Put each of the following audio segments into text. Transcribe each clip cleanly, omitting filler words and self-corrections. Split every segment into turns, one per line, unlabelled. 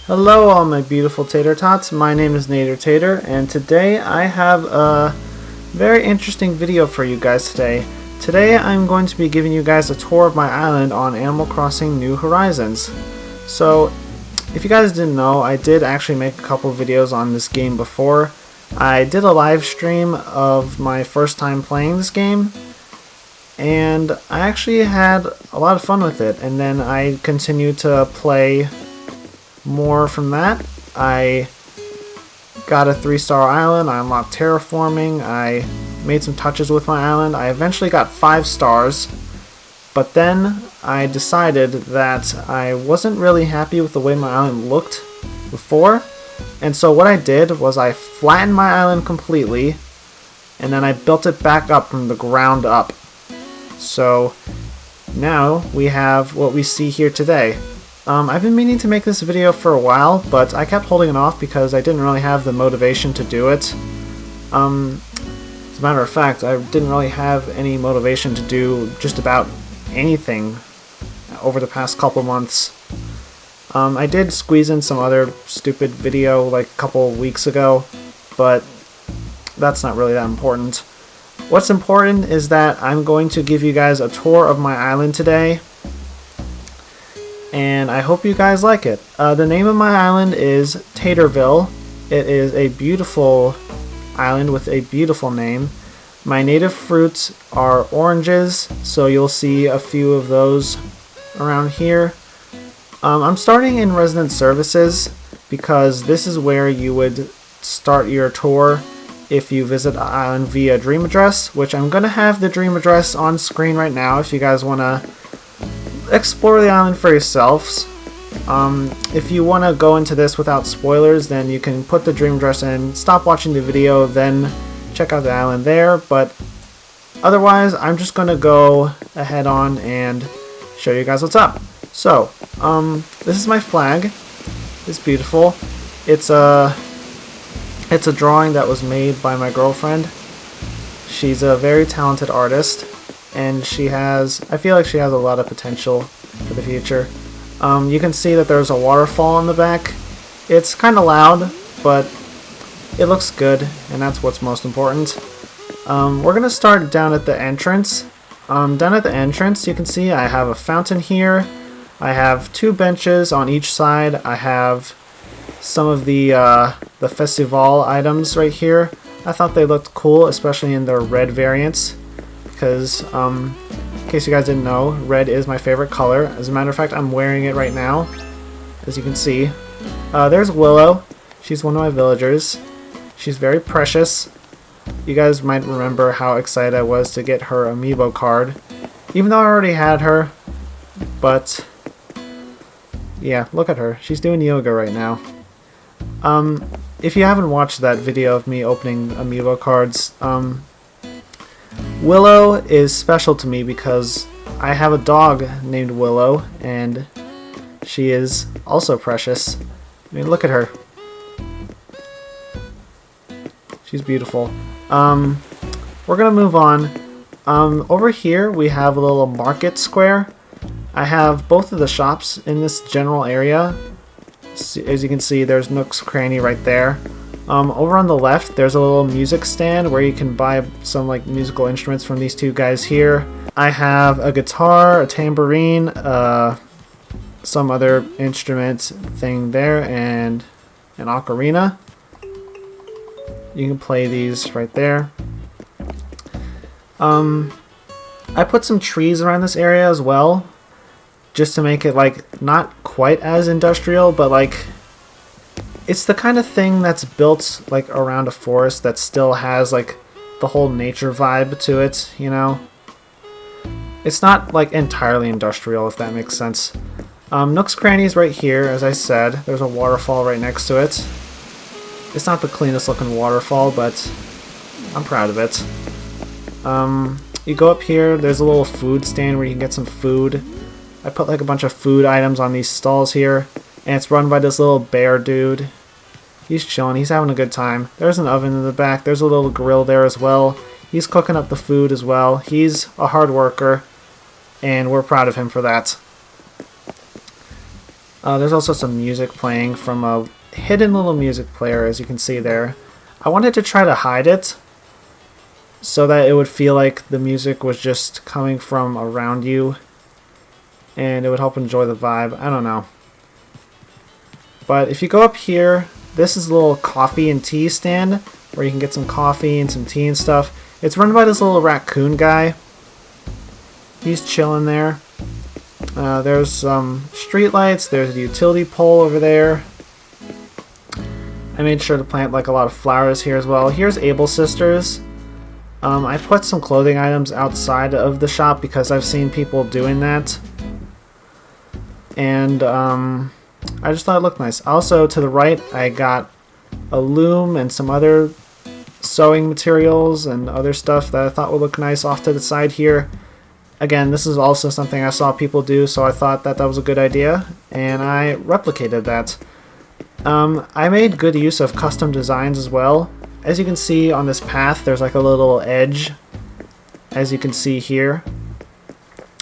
Hello all my beautiful tater tots, my name is Nader Tater, and today I have a very interesting video for you guys today. Today I'm going to be giving you guys a tour of my island on Animal Crossing New Horizons. So, if you guys didn't know, I did actually make a couple videos on this game before. I did a live stream of my first time playing this game, and I actually had a lot of fun with it, and then I continued to play more from that. I got a 3-star island, I unlocked terraforming, I made some touches with my island, I eventually got 5 stars, but then I decided that I wasn't really happy with the way my island looked before, and so what I did was I flattened my island completely, and then I built it back up from the ground up. So now we have what we see here today. I've been meaning to make this video for a while, but I kept holding it off because I didn't really have the motivation to do it. As a matter of fact, I didn't really have any motivation to do just about anything over the past couple months. I did squeeze in some other stupid video like a couple weeks ago, but that's not really that important. What's important is that I'm going to give you guys a tour of my island today, and I hope you guys like it. The name of my island is Taterville. It is a beautiful island with a beautiful name. My native fruits are oranges, so you'll see a few of those around here. I'm starting in resident services because this is where you would start your tour if you visit the island via dream address, which I'm going to have the dream address on screen right now if you guys want to explore the island for yourselves. If you want to go into this without spoilers, then you can put the dream address in, stop watching the video, then check out the island there, but otherwise I'm just going to go ahead on and show you guys what's up. So, this is my flag. It's beautiful. It's a drawing that was made by my girlfriend. She's a very talented artist, and I feel like she has a lot of potential for the future. You can see that there's a waterfall in the back. It's kind of loud, but it looks good, and that's what's most important. We're going to start down at the entrance. Down at the entrance, you can see I have a fountain here. I have 2 benches on each side. I have some of the festival items right here. I thought they looked cool, especially in their red variants, because in case you guys didn't know, red is my favorite color. As a matter of fact, I'm wearing it right now, as you can see. There's Willow. She's one of my villagers. She's very precious. You guys might remember how excited I was to get her amiibo card, even though I already had her. But yeah, look at her. She's doing yoga right now. If you haven't watched that video of me opening amiibo cards, Willow is special to me because I have a dog named Willow, and she is also precious. I mean, look at her. She's beautiful. We're gonna move on. Over here we have a little market square. I have both of the shops in this general area. As you can see, there's Nook's Cranny right there. Over on the left, there's a little music stand where you can buy some musical instruments from these 2 guys here. I have a guitar, a tambourine, some other instrument thing there, and an ocarina. You can play these right there. I put some trees around this area as well, just to make it not quite as industrial, but it's the kind of thing that's built around a forest that still has the whole nature vibe to it, you know? It's not entirely industrial, if that makes sense. Nook's Cranny is right here, as I said. There's a waterfall right next to it. It's not the cleanest looking waterfall, but I'm proud of it. You go up here, there's a little food stand where you can get some food. I put a bunch of food items on these stalls here, and it's run by this little bear dude. He's chilling, he's having a good time. There's an oven in the back, there's a little grill there as well. He's cooking up the food as well. He's a hard worker, and we're proud of him for that. There's also some music playing from a hidden little music player, as you can see there. I wanted to try to hide it so that it would feel like the music was just coming from around you and it would help enjoy the vibe. I don't know. But if you go up here, this is a little coffee and tea stand where you can get some coffee and some tea and stuff. It's run by this little raccoon guy. He's chilling there. There's some street lights. There's a utility pole over there. I made sure to plant like a lot of flowers here as well. Here's Able Sisters. I put some clothing items outside of the shop because I've seen people doing that. And I just thought it looked nice. Also, to the right, I got a loom and some other sewing materials and other stuff that I thought would look nice off to the side here. Again, this is also something I saw people do, so I thought that was a good idea, and I replicated that. I made good use of custom designs as well. As you can see on this path, there's like a little edge, as you can see here.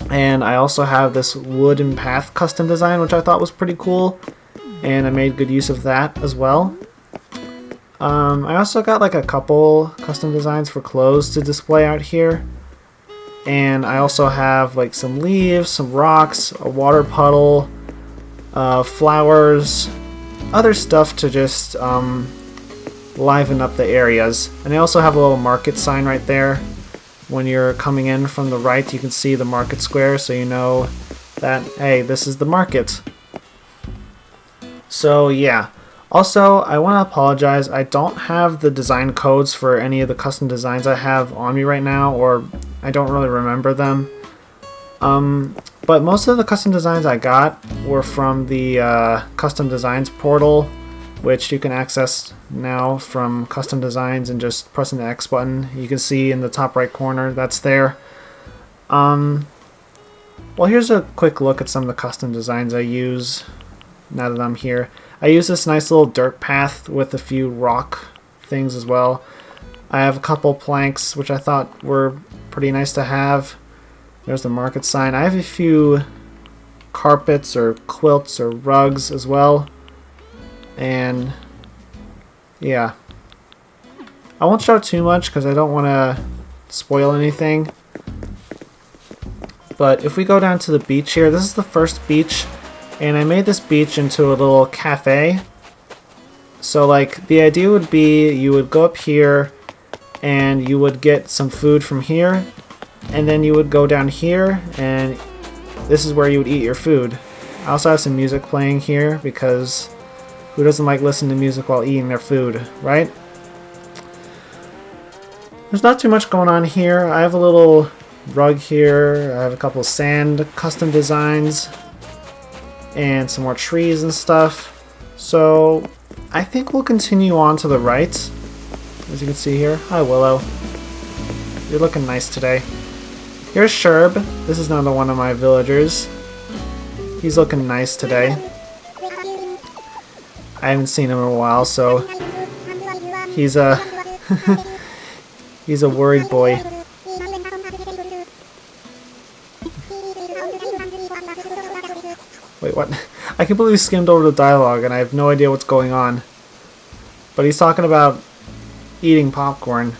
And I also have this wooden path custom design, which I thought was pretty cool, and I made good use of that as well. I also got like a couple custom designs for clothes to display out here. And I also have like some leaves, some rocks, a water puddle, flowers, other stuff to just liven up the areas. And I also have a little market sign right there. When you're coming in from the right, you can see the market square, so you know that, hey, this is the market. So yeah. Also, I want to apologize. I don't have the design codes for any of the custom designs I have on me right now, or I don't really remember them. But most of the custom designs I got were from the custom designs portal, which you can access now from custom designs and just pressing the X button. You can see in the top right corner that's there. Well, here's a quick look at some of the custom designs I use now that I'm here. I use this nice little dirt path with a few rock things as well. I have a couple planks which I thought were pretty nice to have. There's the market sign. I have a few carpets or quilts or rugs as well. And yeah, I won't show too much because I don't want to spoil anything. But if we go down to the beach here, this is the first beach, and I made this beach into a little cafe. So like the idea would be you would go up here and you would get some food from here, and then you would go down here and this is where you would eat your food. I also have some music playing here because who doesn't like listening to music while eating their food, right? There's not too much going on here. I have a little rug here. I have a couple of sand custom designs and some more trees and stuff. So I think we'll continue on to the right. As you can see here. Hi, Willow. You're looking nice today. Here's Sherb. This is another one of my villagers. He's looking nice today. I haven't seen him in a while, so he's a he's a worried boy. Wait, what? I completely skimmed over the dialogue and I have no idea what's going on. But he's talking about eating popcorn.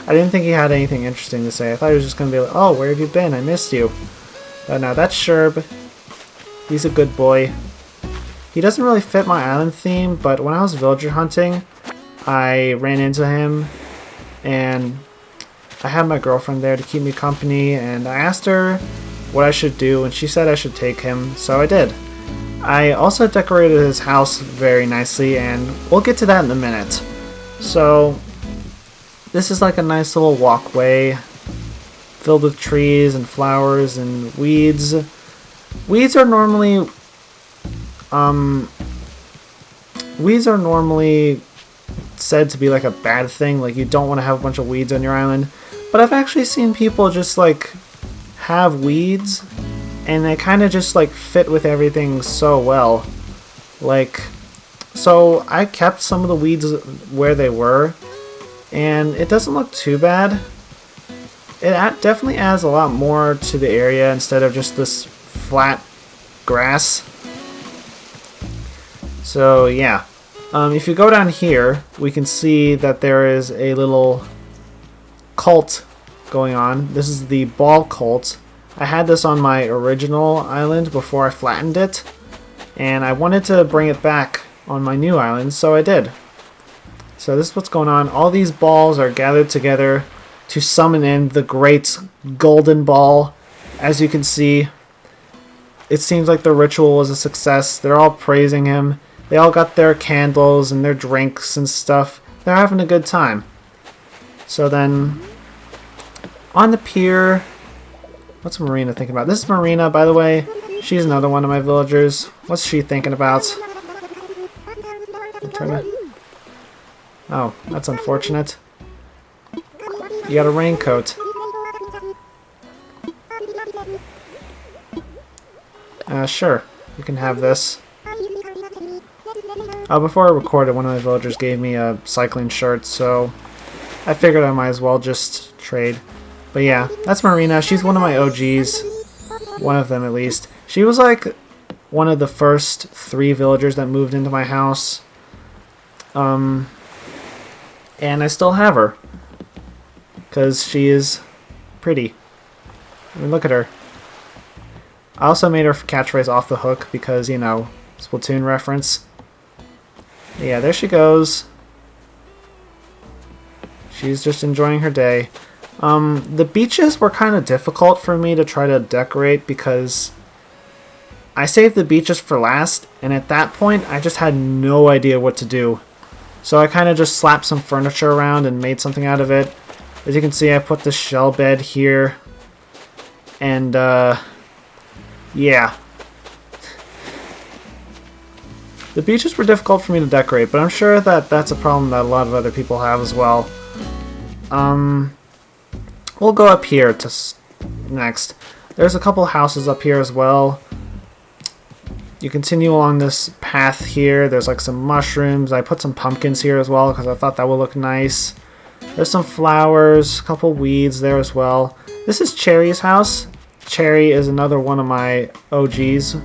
I didn't think he had anything interesting to say. I thought he was just going to be like, oh, where have you been? I missed you. But no, that's Sherb. He's a good boy. He doesn't really fit my island theme, but when I was villager hunting, I ran into him and I had my girlfriend there to keep me company, and I asked her what I should do, and she said I should take him, so I did. I also decorated his house very nicely, and we'll get to that in a minute. So this is like a nice little walkway filled with trees and flowers and weeds. Weeds are normally said to be like a bad thing, like you don't want to have a bunch of weeds on your island. But I've actually seen people just like have weeds and they kind of just like fit with everything so well. Like, so I kept some of the weeds where they were and it doesn't look too bad. definitely adds a lot more to the area instead of just this flat grass. So yeah, if you go down here, we can see that there is a little cult going on. This is the ball cult. I had this on my original island before I flattened it, and I wanted to bring it back on my new island, so I did. So this is what's going on. All these balls are gathered together to summon in the great golden ball. As you can see, it seems like the ritual was a success. They're all praising him. They all got their candles and their drinks and stuff. They're having a good time. So then, on the pier, what's Marina thinking about? This is Marina, by the way. She's another one of my villagers. What's she thinking about? Oh, that's unfortunate. You got a raincoat. Sure. You can have this. Before I recorded, one of my villagers gave me a cycling shirt, so I figured I might as well just trade. But yeah, that's Marina. She's one of my OGs. One of them, at least. She was like one of the first 3 villagers that moved into my house. And I still have her. Because she is pretty. I mean, look at her. I also made her catchphrase off the hook because, you know, Splatoon reference. Yeah, there she goes. She's just enjoying her day. The beaches were kind of difficult for me to try to decorate because I saved the beaches for last, and at that point I just had no idea what to do. So I kind of just slapped some furniture around and made something out of it. As you can see, I put the shell bed here. And, yeah. The beaches were difficult for me to decorate, but I'm sure that that's a problem that a lot of other people have as well. We'll go up here to next. There's a couple houses up here as well. You continue along this path here. There's like some mushrooms. I put some pumpkins here as well because I thought that would look nice. There's some flowers, a couple weeds there as well. This is Cherry's house. Cherry is another one of my OGs.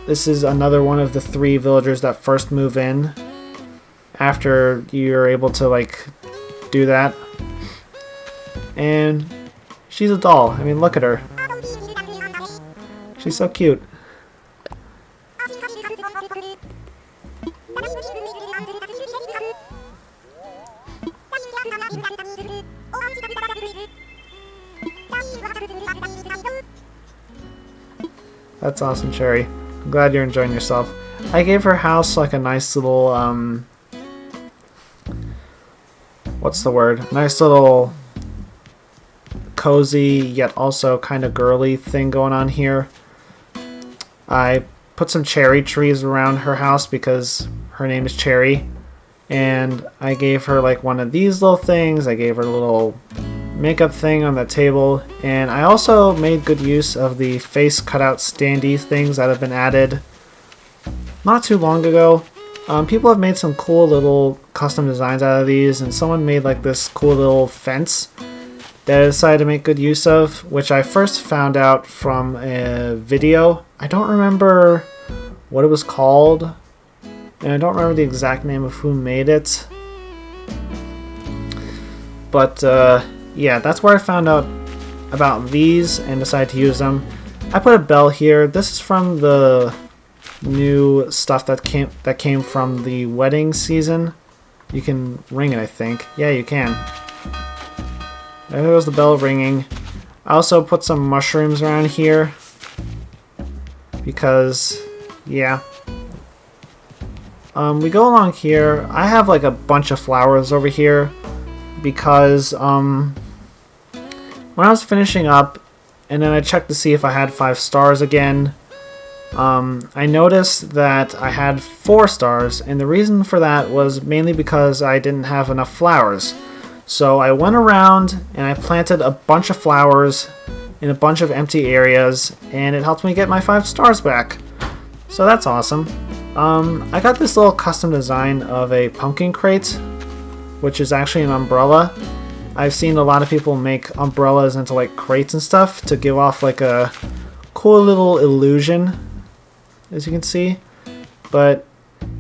This is another one of the 3 villagers that first move in after you're able to like do that. And she's a doll. I mean, look at her. She's so cute. That's awesome, Cherry. I'm glad you're enjoying yourself. I gave her house like a nice little, what's the word? Nice little cozy yet also kind of girly thing going on here. I put some cherry trees around her house because her name is Cherry. And I gave her like one of these little things. I gave her a little makeup thing on the table, and I also made good use of the face cutout standee things that have been added not too long ago. People have made some cool little custom designs out of these, and someone made like this cool little fence that I decided to make good use of, which I first found out from a video. I don't remember what it was called, and I don't remember the exact name of who made it, but yeah, that's where I found out about these and decided to use them. I put a bell here. This is from the new stuff that came from the wedding season. You can ring it, I think. Yeah, you can. There goes the bell ringing. I also put some mushrooms around here because, yeah. We go along here. I have like a bunch of flowers over here because when I was finishing up, and then I checked to see if I had 5 stars again, I noticed that I had 4 stars, and the reason for that was mainly because I didn't have enough flowers. So I went around and I planted a bunch of flowers in a bunch of empty areas, and it helped me get my 5 stars back. So that's awesome. I got this little custom design of a pumpkin crate, which is actually an umbrella. I've seen a lot of people make umbrellas into like crates and stuff to give off like a cool little illusion, as you can see. But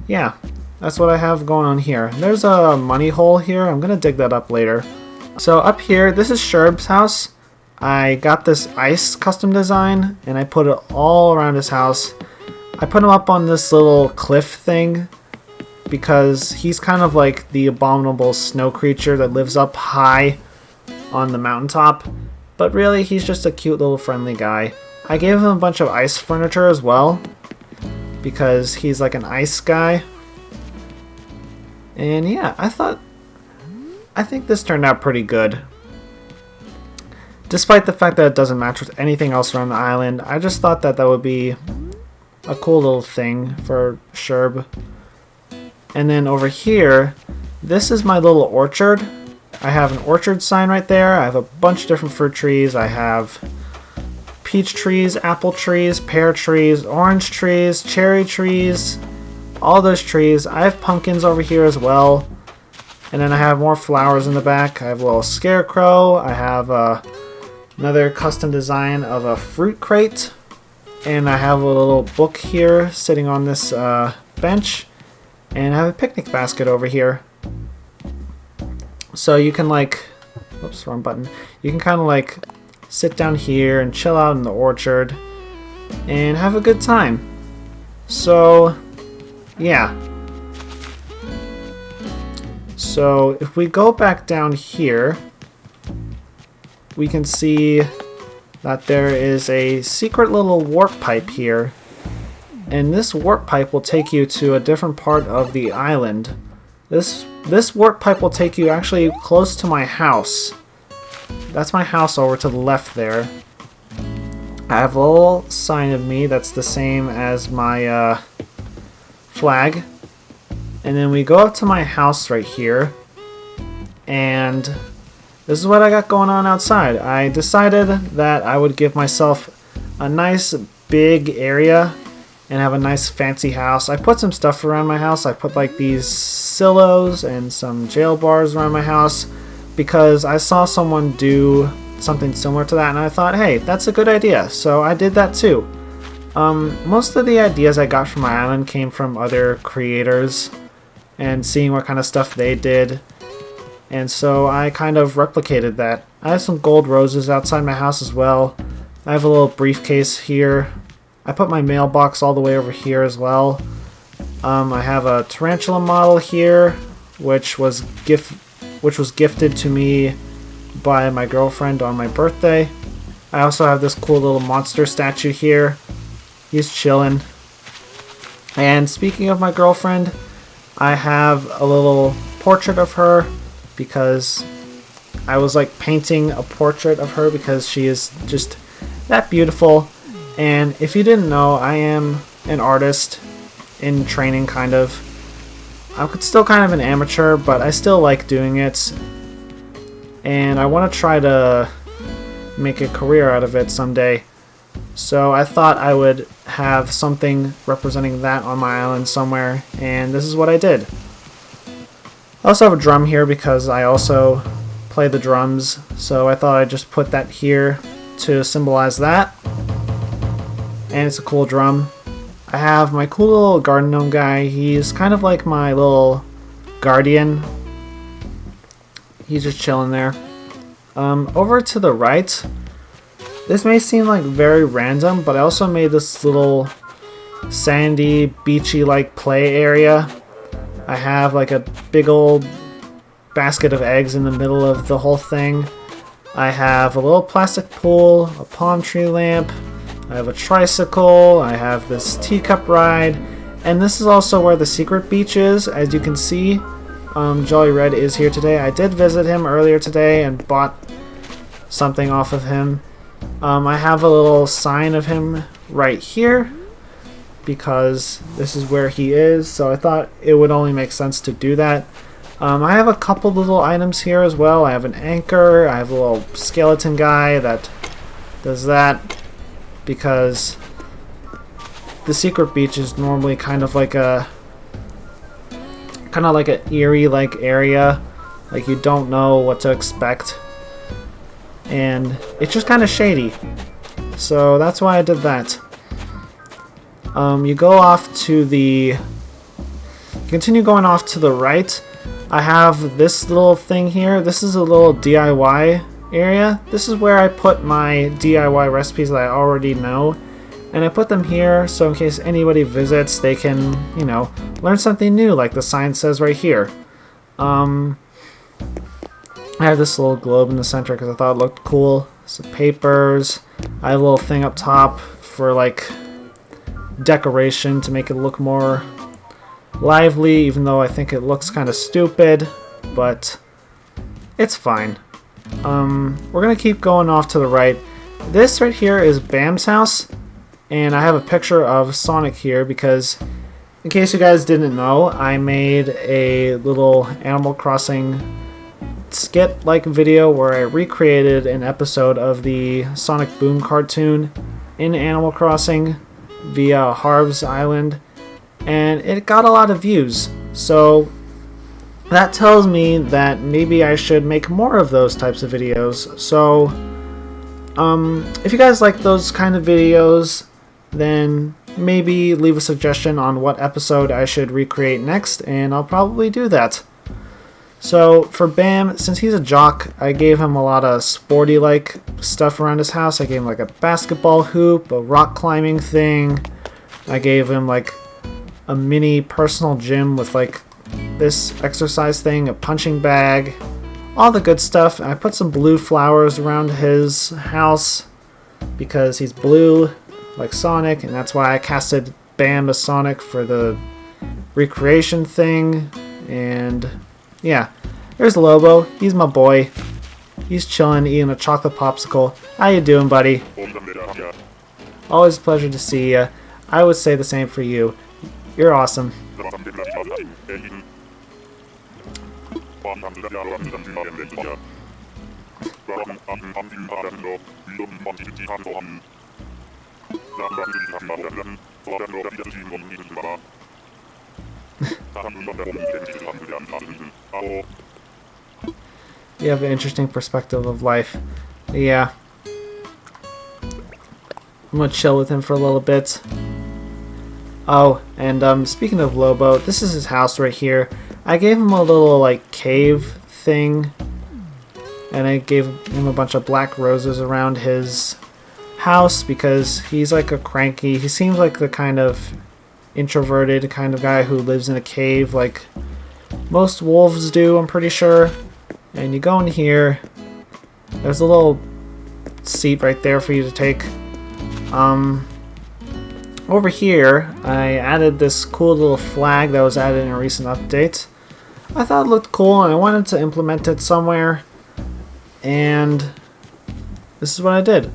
yeah, that's what I have going on here. There's a money hole here. I'm gonna dig that up later. So up here, this is Sherb's house. I got this ice custom design and I put it all around his house. I put him up on this little cliff thing because he's kind of like the abominable snow creature that lives up high on the mountaintop. But really, he's just a cute little friendly guy. I gave him a bunch of ice furniture as well because he's like an ice guy. And yeah, I think this turned out pretty good. Despite the fact that it doesn't match with anything else around the island, I just thought that that would be a cool little thing for Sherb. And then over here, this is my little orchard. I have an orchard sign right there. I have a bunch of different fruit trees. I have peach trees, apple trees, pear trees, orange trees, cherry trees, all those trees. I have pumpkins over here as well. And then I have more flowers in the back. I have a little scarecrow. I have another custom design of a fruit crate. And I have a little book here sitting on this bench. And I have a picnic basket over here. So you can like, whoops, wrong button. You can kind of like sit down here and chill out in the orchard and have a good time. So yeah. So if we go back down here, we can see that there is a secret little warp pipe here. And this warp pipe will take you to a different part of the island. This warp pipe will take you actually close to my house. That's my house over to the left there. I have a little sign of me that's the same as my flag. And then we go up to my house right here. And this is what I got going on outside. I decided that I would give myself a nice big area and have a nice fancy house. I put some stuff around my house. I put like these sillos and some jail bars around my house because I saw someone do something similar to that and I thought, hey, that's a good idea. So I did that too. Most of the ideas I got from my island came from other creators and seeing what kind of stuff they did. And so I kind of replicated that. I have some gold roses outside my house as well. I have a little briefcase here. I put my mailbox all the way over here as well. I have a tarantula model here, which was gifted to me by my girlfriend on my birthday. I also have this cool little monster statue here. He's chilling. And speaking of my girlfriend, I have a little portrait of her because I was like painting a portrait of her because she is just that beautiful. And if you didn't know, I am an artist in training, kind of. I'm still kind of an amateur, but I still like doing it. And I want to try to make a career out of it someday. So I thought I would have something representing that on my island somewhere, and this is what I did. I also have a drum here because I also play the drums, so I thought I'd just put that here to symbolize that. And it's a cool drum. I have my cool little garden gnome guy. He's kind of like my little guardian. He's just chilling there. Over to the right, this may seem like very random, but I also made this little sandy, beachy like play area. I have like a big old basket of eggs in the middle of the whole thing. I have a little plastic pool, a palm tree lamp, I have a tricycle, I have this teacup ride, and this is also where the secret beach is. As you can see, Jolly Red is here today. I did visit him earlier today and bought something off of him. I have a little sign of him right here because this is where he is, so I thought it would only make sense to do that. I have a couple little items here as well. I have an anchor, I have a little skeleton guy that does that because the secret beach is normally kind of like an eerie like area. Like, you don't know what to expect. And it's just kind of shady. So that's why I did that. You go off to the... Continue going off to the right. I have this little thing here. This is a little DIY area. This is where I put my DIY recipes that I already know. And I put them here so in case anybody visits, they can, you know, learn something new like the sign says right here. I have this little globe in the center because I thought it looked cool. Some papers. I have a little thing up top for like decoration to make it look more lively, even though I think it looks kind of stupid, but it's fine. We're gonna keep going off to the right. This right here is Bam's house, and I have a picture of Sonic here because, in case you guys didn't know, I made a little Animal Crossing skit-like video where I recreated an episode of the Sonic Boom cartoon in Animal Crossing via Harv's Island, and it got a lot of views. So that tells me that maybe I should make more of those types of videos. So if you guys like those kind of videos, then maybe leave a suggestion on what episode I should recreate next, and I'll probably do that. So for Bam, since he's a jock, I gave him a lot of sporty-like stuff around his house. I gave him like a basketball hoop, a rock climbing thing. I gave him like a mini personal gym with like this exercise thing, a punching bag, all the good stuff. I put some blue flowers around his house because he's blue like Sonic, and that's why I casted Bam as Sonic for the recreation thing. And yeah, there's Lobo. He's my boy. He's chilling, eating a chocolate popsicle. How you doing, buddy? Always a pleasure to see you. I would say the same for you. You're awesome. You have an interesting perspective of life. Yeah. I'm gonna chill with him for a little bit. Oh, and speaking of Lobo, this is his house right here. I gave him a little like cave thing, and I gave him a bunch of black roses around his house because he's like a cranky, he seems like the kind of introverted kind of guy who lives in a cave like most wolves do, I'm pretty sure. And you go in here, there's a little seat right there for you to take. Over here, I added this cool little flag that was added in a recent update. I thought it looked cool and I wanted to implement it somewhere, and this is what I did.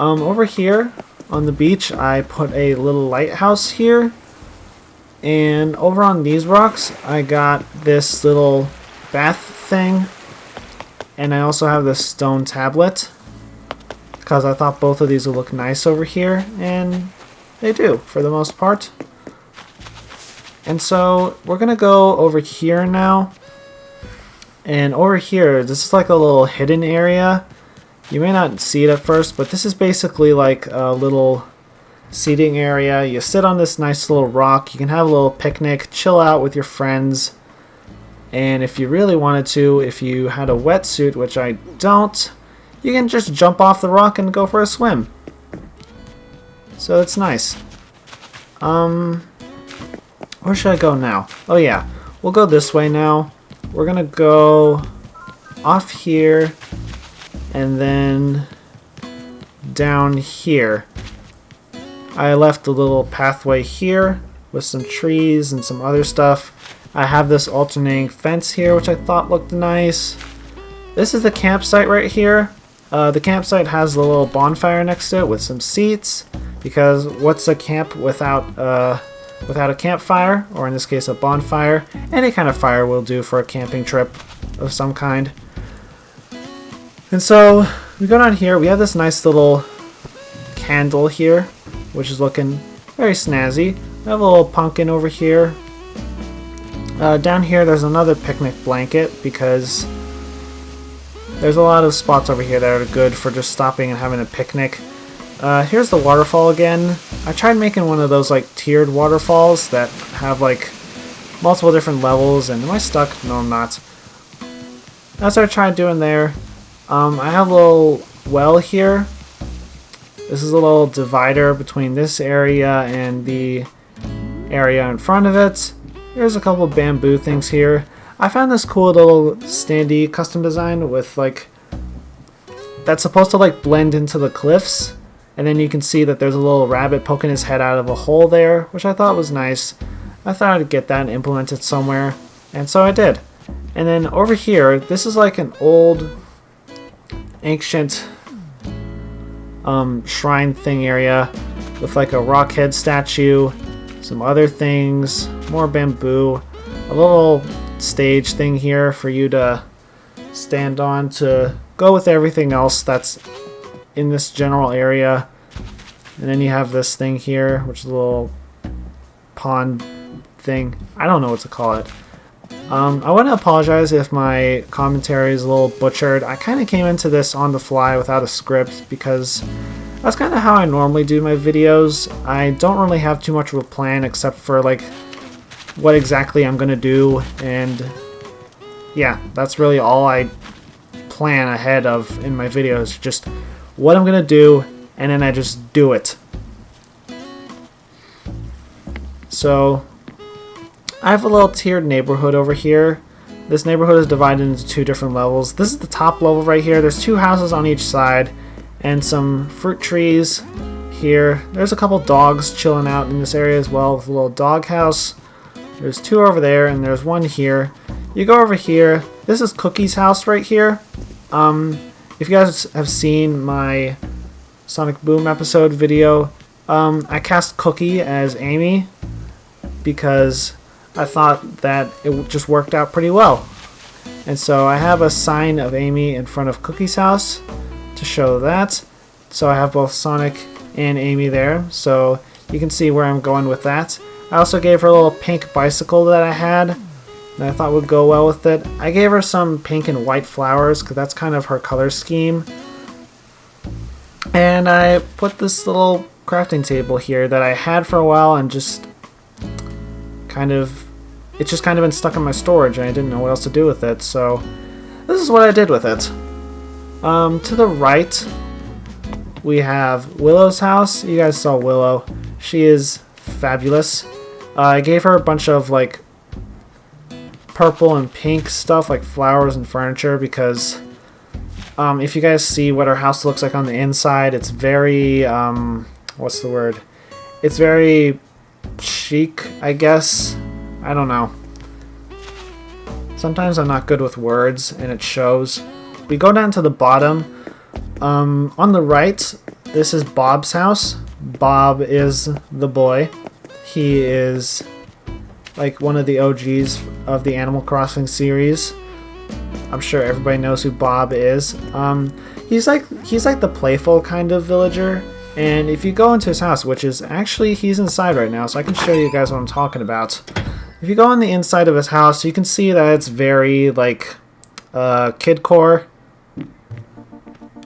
Over here on the beach, I put a little lighthouse here, and over on these rocks, I got this little bath thing, and I also have this stone tablet because I thought both of these would look nice over here, and they do for the most part. And so we're gonna go over here now, and over here, this is like a little hidden area. You may not see it at first, but this is basically like a little seating area. You sit on this nice little rock, you can have a little picnic, chill out with your friends, and if you really wanted to, if you had a wetsuit, which I don't, you can just jump off the rock and go for a swim. So it's nice. Where should I go now? Oh yeah, we'll go this way now. We're gonna go off here and then down here. I left a little pathway here with some trees and some other stuff. I have this alternating fence here, which I thought looked nice. This is the campsite right here. The campsite has a little bonfire next to it with some seats, because what's a camp without a campfire, or in this case a bonfire? Any kind of fire will do for a camping trip of some kind. And so we go down here, we have this nice little candle here, which is looking very snazzy. We have a little pumpkin over here. Down here there's another picnic blanket because There's a lot of spots over here that are good for just stopping and having a picnic. Here's the waterfall again. I tried making one of those like tiered waterfalls that have like multiple different levels, and am I stuck? No, I'm not. That's what I tried doing there. I have a little well here. This is a little divider between this area and the area in front of it. There's a couple of bamboo things here. I found this cool little standee custom design with like that's supposed to like blend into the cliffs, and then you can see that there's a little rabbit poking his head out of a hole there, which I thought was nice. I thought I'd get that and implement it somewhere, and so I did. And then over here, this is like an old ancient shrine thing area with like a rock head statue, some other things, more bamboo, a little stage thing here for you to stand on to go with everything else that's in this general area. And then you have this thing here, which is a little pond thing. I don't know what to call it. I want to apologize if my commentary is a little butchered. I kind of came into this on the fly without a script because that's kind of how I normally do my videos. I don't really have too much of a plan except for like what exactly I'm gonna do, and yeah, that's really all I plan ahead of in my videos, just what I'm gonna do, and then I just do it. So I have a little tiered neighborhood over here. This neighborhood is divided into two different levels. This is the top level right here. There's two houses on each side and some fruit trees here. There's a couple dogs chilling out in this area as well with a little dog house. There's two over there and there's one here. You go over here. This is Cookie's house right here. If you guys have seen my Sonic Boom episode video, I cast Cookie as Amy because I thought that it just worked out pretty well. And so I have a sign of Amy in front of Cookie's house to show that. So I have both Sonic and Amy there, so you can see where I'm going with that. I also gave her a little pink bicycle that I had that I thought would go well with it. I gave her some pink and white flowers because that's kind of her color scheme. And I put this little crafting table here that I had for a while and just it's just kind of been stuck in my storage and I didn't know what else to do with it, so this is what I did with it. To the right we have Willow's house. You guys saw Willow. She is fabulous. I gave her a bunch of like purple and pink stuff like flowers and furniture because if you guys see what her house looks like on the inside, it's very what's the word? It's very chic, I guess. I don't know. Sometimes I'm not good with words and it shows. We go down to the bottom. On the right, this is Bob's house. Bob is the boy. He is like one of the OGs of the Animal Crossing series. I'm sure everybody knows who Bob is. He's like the playful kind of villager. And if you go into his house, which is actually, he's inside right now, so I can show you guys what I'm talking about. If you go on the inside of his house, you can see that it's very like kidcore.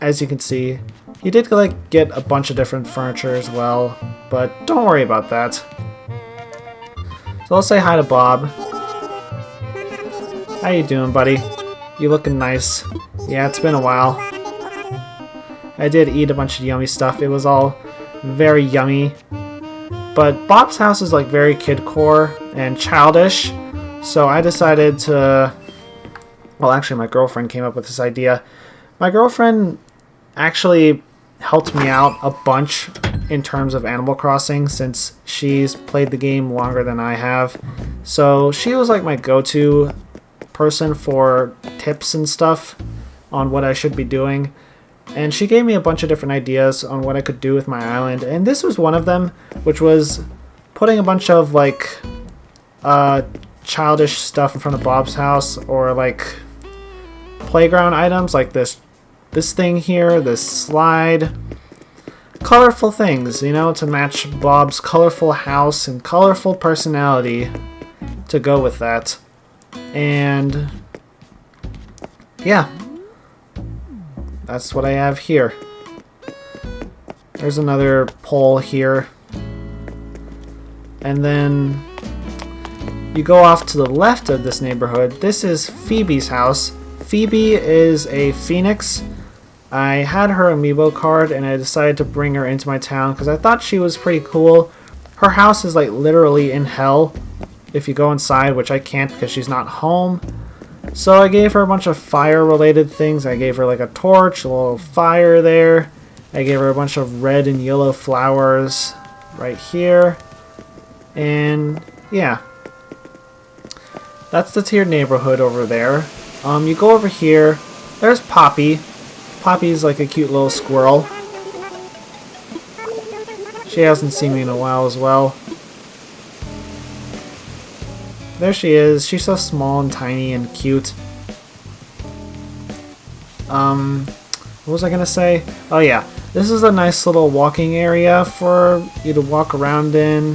As you can see, he did like get a bunch of different furniture as well, but don't worry about that. So let's say hi to Bob. How you doing, buddy? You looking nice. Yeah, it's been a while. I did eat a bunch of yummy stuff. It was all very yummy. But Bob's house is like very kidcore and childish, so I decided to... Well, actually my girlfriend came up with this idea. My girlfriend actually helped me out a bunch in terms of Animal Crossing since she's played the game longer than I have. So she was like my go-to person for tips and stuff on what I should be doing. And she gave me a bunch of different ideas on what I could do with my island. And this was one of them, which was putting a bunch of like childish stuff in front of Bob's house, or like playground items like this thing here, this slide. Colorful things, you know, to match Bob's colorful house and colorful personality to go with that. And yeah, that's what I have here. There's another pole here. And then you go off to the left of this neighborhood. This is Phoebe's house. Phoebe is a phoenix. I had her amiibo card and I decided to bring her into my town because I thought she was pretty cool. Her house is like literally in hell if you go inside, which I can't because she's not home. So I gave her a bunch of fire related things. I gave her like a torch, a little fire there. I gave her a bunch of red and yellow flowers right here. And yeah, that's the tiered neighborhood over there. You go over here, there's Poppy. Poppy's like a cute little squirrel. She hasn't seen me in a while as well. There she is. She's so small and tiny and cute. What was I gonna say? Oh yeah, this is a nice little walking area for you to walk around in.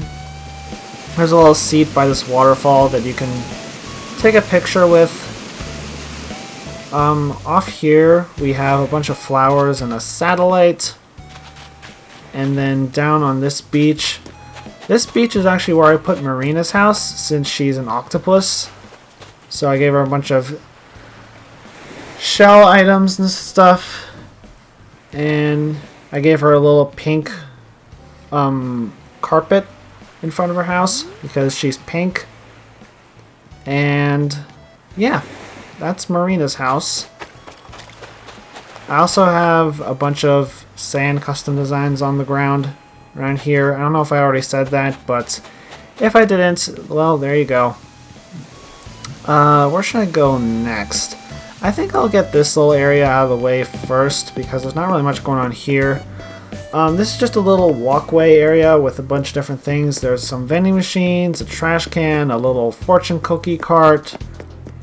There's a little seat by this waterfall that you can take a picture with. Off here we have a bunch of flowers and a satellite. And then down on this beach. This beach is actually where I put Marina's house since she's an octopus. So I gave her a bunch of shell items and stuff. And I gave her a little pink carpet in front of her house because she's pink. And yeah, that's Marina's house. I also have a bunch of sand custom designs on the ground around here. I don't know if I already said that, but if I didn't, well, there you go. Where should I go next? I think I'll get this little area out of the way first because there's not really much going on here. This is just a little walkway area with a bunch of different things. There's some vending machines, a trash can, a little fortune cookie cart,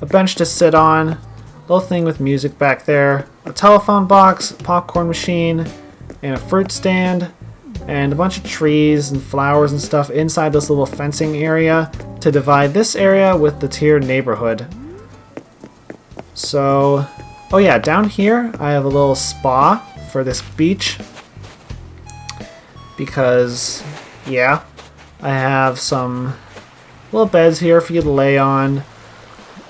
a bench to sit on, a little thing with music back there, a telephone box, a popcorn machine, and a fruit stand, and a bunch of trees and flowers and stuff inside this little fencing area to divide this area with the tiered neighborhood. So, oh yeah, down here I have a little spa for this beach because, yeah, I have some little beds here for you to lay on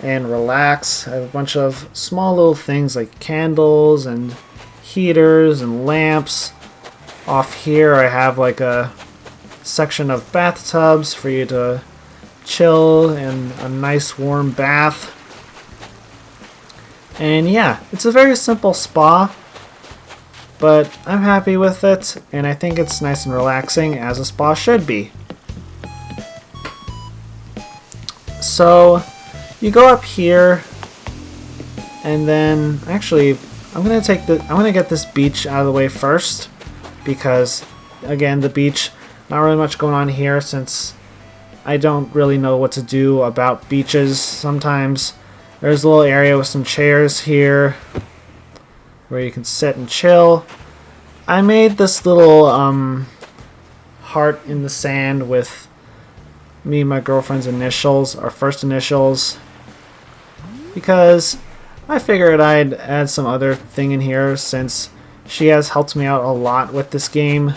and relax. I have a bunch of small little things like candles and heaters and lamps. Off here I have like a section of bathtubs for you to chill in a nice warm bath. And yeah, it's a very simple spa, but I'm happy with it and I think it's nice and relaxing as a spa should be. So you go up here and then actually I'm gonna get this beach out of the way first because again, the beach, not really much going on here since I don't really know what to do about beaches sometimes. There's a little area with some chairs here where you can sit and chill. I made this little heart in the sand with me and my girlfriend's initials, our first initials, because I figured I'd add some other thing in here since she has helped me out a lot with this game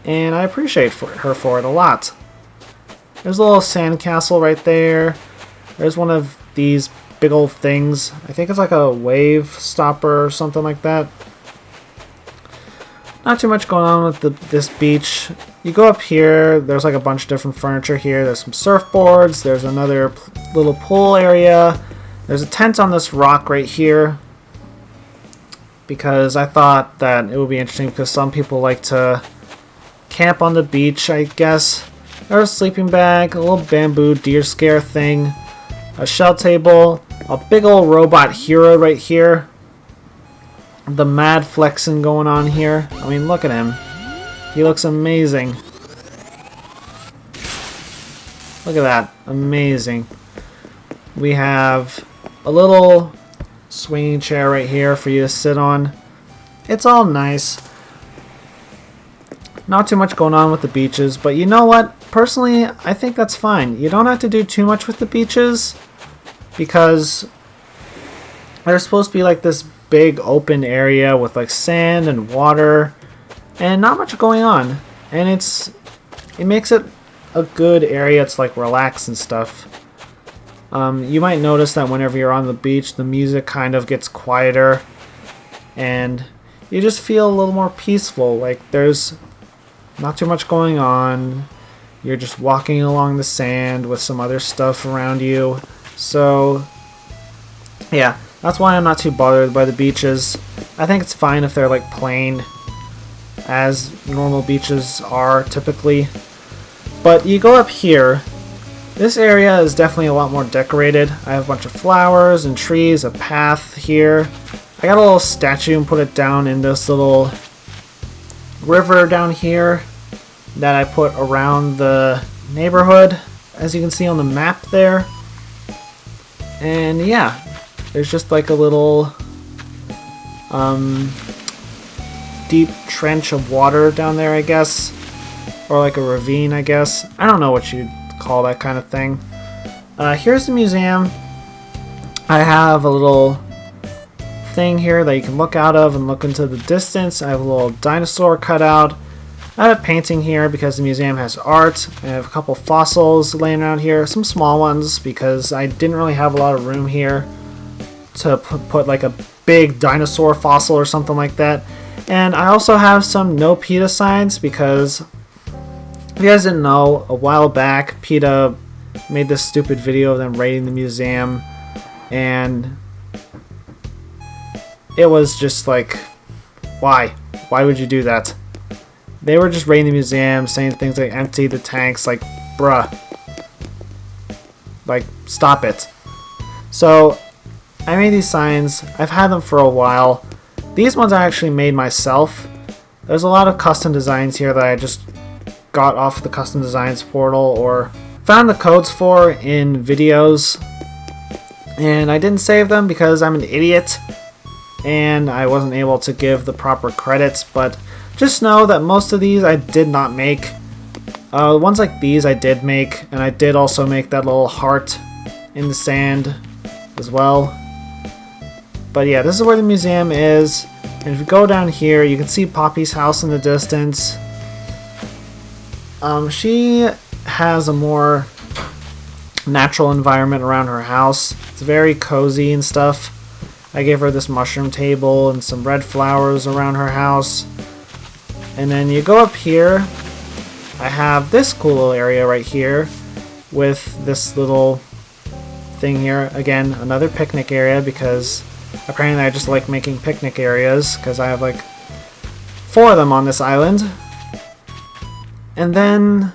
and I appreciate her for it a lot. There's a little sandcastle right there. There's one of these big old things. I think it's like a wave stopper or something like that. Not too much going on with this beach. You go up here, there's like a bunch of different furniture here. There's some surfboards, there's another little pool area. There's a tent on this rock right here because I thought that it would be interesting because some people like to camp on the beach, I guess. There's a sleeping bag, a little bamboo deer scare thing, a shell table, a big old robot hero right here. The mad flexing going on here. I mean, look at him. He looks amazing. Look at that. Amazing. We have a little swinging chair right here for you to sit on. It's all nice. Not too much going on with the beaches, but you know what? Personally, I think that's fine. You don't have to do too much with the beaches because there's supposed to be like this big open area with like sand and water and not much going on. And it makes it a good area to like relax and stuff. You might notice that whenever you're on the beach, the music kind of gets quieter and you just feel a little more peaceful. Like there's not too much going on. You're just walking along the sand with some other stuff around you. So yeah, that's why I'm not too bothered by the beaches. I think it's fine if they're like plain, as normal beaches are typically. But you go up here, this area is definitely a lot more decorated. I have a bunch of flowers and trees, a path here. I got a little statue and put it down in this little river down here that I put around the neighborhood, as you can see on the map there. And yeah, there's just like a little deep trench of water down there, I guess, or like a ravine, I guess. I don't know what you'd call that kind of thing. Here's the museum. I have a little thing here that you can look out of and look into the distance. I have a little dinosaur cut out. I have a painting here because the museum has art. I have a couple fossils laying around here, some small ones because I didn't really have a lot of room here to put like a big dinosaur fossil or something like that. And I also have some no PETA signs because if you guys didn't know, a while back PETA made this stupid video of them raiding the museum, and it was just like, why would you do that? They were just raiding the museum, saying things like empty the tanks, like bruh, like stop it. So I made these signs. I've had them for a while. These ones I actually made myself. There's a lot of custom designs here that I just got off the custom designs portal or found the codes for in videos, and I didn't save them because I'm an idiot and I wasn't able to give the proper credits. But just know that most of these I did not make. Ones like these I did make, and I did also make that little heart in the sand as well. But yeah, this is where the museum is, and if you go down here you can see Poppy's house in the distance. She has a more natural environment around her house. It's very cozy and stuff. I gave her this mushroom table and some red flowers around her house. And then you go up here, I have this cool little area right here with this little thing here. Again, another picnic area because apparently I just like making picnic areas because I have like 4 of them on this island. And then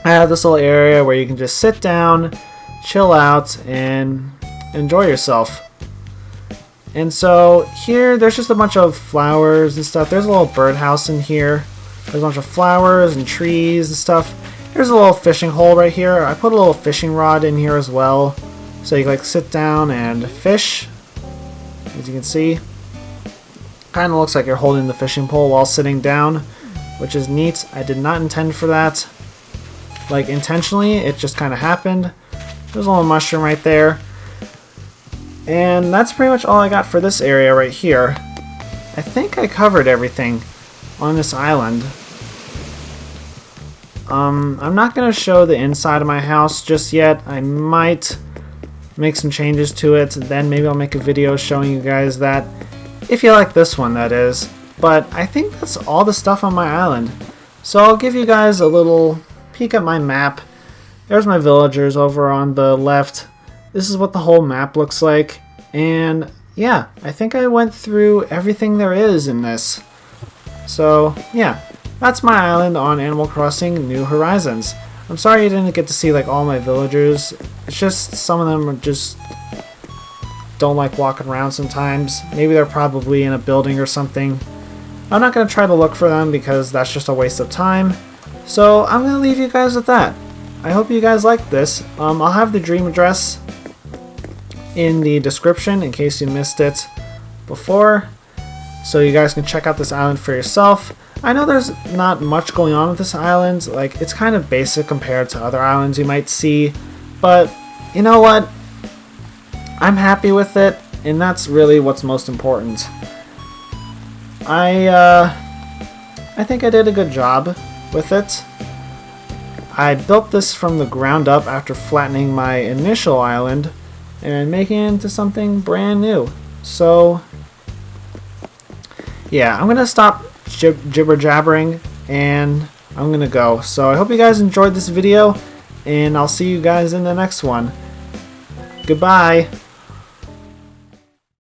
I have this little area where you can just sit down, chill out, and enjoy yourself. And so here, there's just a bunch of flowers and stuff. There's a little birdhouse in here. There's a bunch of flowers and trees and stuff. There's a little fishing hole right here. I put a little fishing rod in here as well. So you can like sit down and fish. As you can see, kind of looks like you're holding the fishing pole while sitting down, which is neat. I did not intend for that, like intentionally, it just kind of happened. There's a little mushroom right there. And that's pretty much all I got for this area right here. I think I covered everything on this island. I'm not going to show the inside of my house just yet. I might make some changes to it, then maybe I'll make a video showing you guys that, if you like this one, that is. But I think that's all the stuff on my island. So I'll give you guys a little peek at my map. There's my villagers over on the left. This is what the whole map looks like. And yeah, I think I went through everything there is in this. So yeah, that's my island on Animal Crossing New Horizons. I'm sorry you didn't get to see like all my villagers. It's just some of them are just don't like walking around sometimes. Maybe they're probably in a building or something. I'm not going to try to look for them because that's just a waste of time. So I'm going to leave you guys with that. I hope you guys like this. I'll have the dream address in the description in case you missed it before, so you guys can check out this island for yourself. I know there's not much going on with this island, like it's kind of basic compared to other islands you might see, but you know what? I'm happy with it, And that's really what's most important. I think I did a good job with it. I built this from the ground up after flattening my initial island and making it into something brand new. So yeah, I'm gonna stop jibber jabbering and I'm gonna go. So I hope you guys enjoyed this video, and I'll see you guys in the next one. Goodbye.